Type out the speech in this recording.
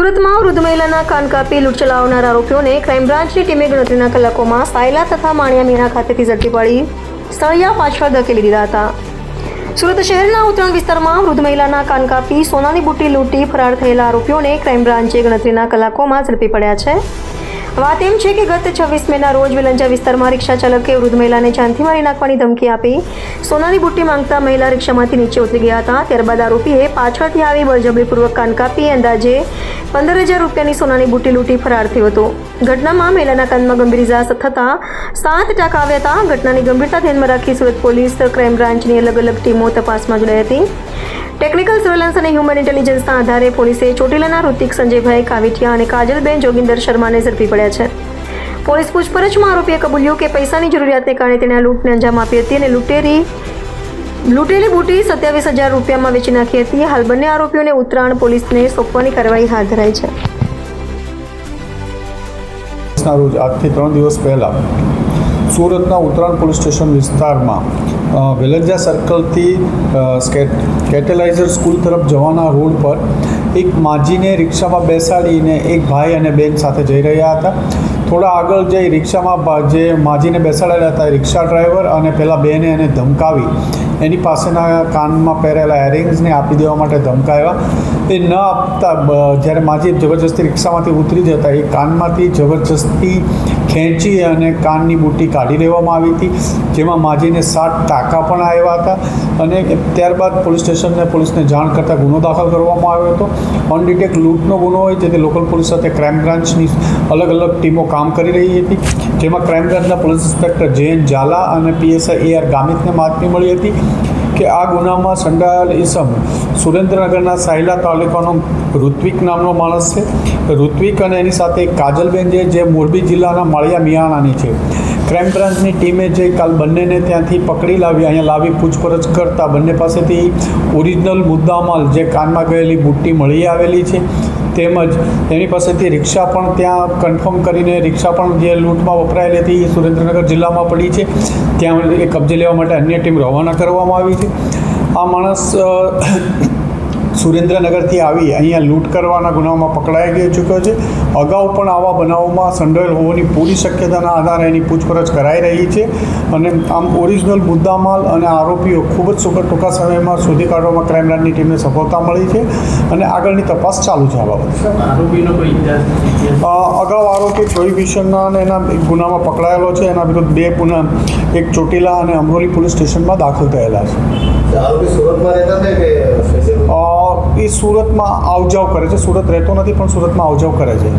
સુરતમાં વૃદ્ધ મહિલાના કાન કાપી લૂંટ ચલાવનાર આરોપીઓને ક્રાઇમ બ્રાન્ચની ટીમે ગણતરીના કલાકોમાં સાયલા તથા માણિયા મીણા ખાતેથી ઝડપી પાડી સ્થળિયા પાછળ ધકેલી દીધા હતા. સુરત શહેરના ઉત્તરાયણ વિસ્તારમાં વૃદ્ધ મહિલાના કાન કાપી સોનાની બુટ્ટી લૂંટી ફરાર થયેલા આરોપીઓને ક્રાઇમ બ્રાન્ચે ગણતરીના કલાકોમાં ઝડપી પડ્યા છે. વાત એમ છે કે ગત 26 મેના રોજ વિલંજા વિસ્તારમાં રિક્ષા ચાલકે વૃદ્ધ મહિલાને જાનથી મારી નાખવાની ધમકી આપી સોનાની બુટ્ટી માંગતા મહિલા રિક્ષામાંથી નીચે ઉતરી ગયા હતા. ત્યારબાદ આરોપીએ પાછળથી આવી બળજબરીપૂર્વક કાન કાપી અંદાજે 15,000 રૂપિયાની સોનાની બુટ્ટી લૂંટી ફરાર થયો હતો. ઘટનામાં મહિલાના કાનમાં ગંભીર ઇજા થતાં 7 ટાંકા આવ્યા હતા. ઘટનાની ગંભીરતા ધ્યાનમાં રાખી સુરત પોલીસ ક્રાઇમ બ્રાન્ચની અલગ અલગ ટીમો તપાસમાં જોડાઈ હતી. ટેકનિકલ સર્વેલન્સ અને હ્યુમન ઇન્ટેલિજન્સના આધારે પોલીસે ચોટીલાના ઋતિક સંજયભાઈ કાવિઠિયા અને કાજલબેન જોગિંદર શર્માને ઝડપી પડ્યા છે. પોલીસ પૂછપરછમાં આરોપીએ કબૂલ્યું કે પૈસાની જરૂરિયાતને કારણે તેણે આ લૂંટને અંજામ આપી હતી અને લૂંટેલી બુટ્ટી 27,000 રૂપિયામાં વેચી નાખી હતી. હાલ બંને આરોપીઓને ઉત્તરાયણ પોલીસને સોંપવાની કાર્યવાહી હાથ ધરાઈ છે. રોજ આજથી 3 દિવસ પહેલાં સુરતના ઉત્તરાયણ પોલીસ સ્ટેશન વિસ્તારમાં વેલંજા સર્કલથી કેટલાઇઝર સ્કૂલ તરફ જવાના રોડ પર એક માજીને રિક્ષામાં બેસાડીને એક ભાઈ અને બેન સાથે જઈ રહ્યા હતા. થોડા આગળ જઈ રિક્ષામાં જે માજીને બેસાડેલા હતા રિક્ષા ડ્રાઈવર અને પેલા બેને એને ધમકાવી એની પાસેના કાનમાં પહેરેલા એરિંગ્સને આપી દેવા માટે ધમકાવ્યા. એ ન આપતા જ્યારે માજી જબરજસ્તી રિક્ષામાંથી ઉતરી જતા એ કાનમાંથી જબરજસ્તી ખેંચી અને કાનની બુટ્ટી કાઢી લેવામાં આવી હતી, જેમાં માજીને 7 ટાંકા પણ આવ્યા હતા. અને ત્યારબાદ પોલીસને જાણ કરતાં ગુનો દાખલ કરવામાં આવ્યો હતો. અનડિટેક લૂંટનો ગુનો હોય જેથી લોકલ પોલીસ સાથે ક્રાઇમ બ્રાન્ચની અલગ અલગ ટીમો કામ કરી રહી હતી, જેમાં ક્રાઇમ બ્રાન્ચના પોલીસ ઇન્સ્પેક્ટર જયંત ઝાલા અને પીએસઆઈ AR ગામિતને બાતમી મળી હતી કે આ ગુનામાં સંડોવાયેલ ઈસમ સુરેન્દ્રનગરના સાયલા તાલુકાનો ઋત્વિક નામનો માણસ છે. ઋત્વિક અને એની સાથે કાજલબેન જે મોરબી જિલ્લાના માળિયા મિયાણાની છે. ક્રાઇમ બ્રાન્ચની ટીમે જે કાલ બંનેને ત્યાંથી પકડી લાવી અહીંયા લાવી પૂછપરછ કરતાં બંને પાસેથી ઓરિજિનલ મુદ્દામાલ જે કાનમાં ગયેલી બુટ્ટી મળી આવેલી છે, તેમજ એની પાસેથી રિક્ષા પણ ત્યાં કન્ફર્મ કરીને રિક્ષા પણ જે લૂંટમાં વપરાયેલી હતી એ સુરેન્દ્રનગર જિલ્લામાં પડી છે, ત્યાં એ કબજે લેવા માટે અન્ય ટીમ રવાના કરવામાં આવી છે. આ માણસ સુરેન્દ્રનગરથી આવી અહીંયા લૂંટ કરવાના ગુનામાં પકડાઈ ચૂક્યો છે. અગાઉ પણ આવા બનાવોમાં સંડોવાયેલ હોવાની પૂરી શક્યતાના આધારે એની પૂછપરછ કરાઈ રહી છે. અને આમ ઓરિજિનલ મુદ્દામાલ અને આરોપીઓ ખૂબ જ ટૂંકા સમયમાં શોધી કાઢવામાં ક્રાઇમ બ્રાન્ચની ટીમને સફળતા મળી છે અને આગળની તપાસ ચાલુ છે. આ બાબતે અગાઉ આરોપી પ્રોહિબિશનના અને એના ગુનામાં પકડાયેલો છે. એના વિરુદ્ધ 2 ગુના એક ચોટીલા અને અમરોલી પોલીસ સ્ટેશનમાં દાખલ થયેલા છે. એ સુરતમાં આવજાવ કરે છે. સુરત રહેતો નથી પણ સુરતમાં આવજાવ કરે છે.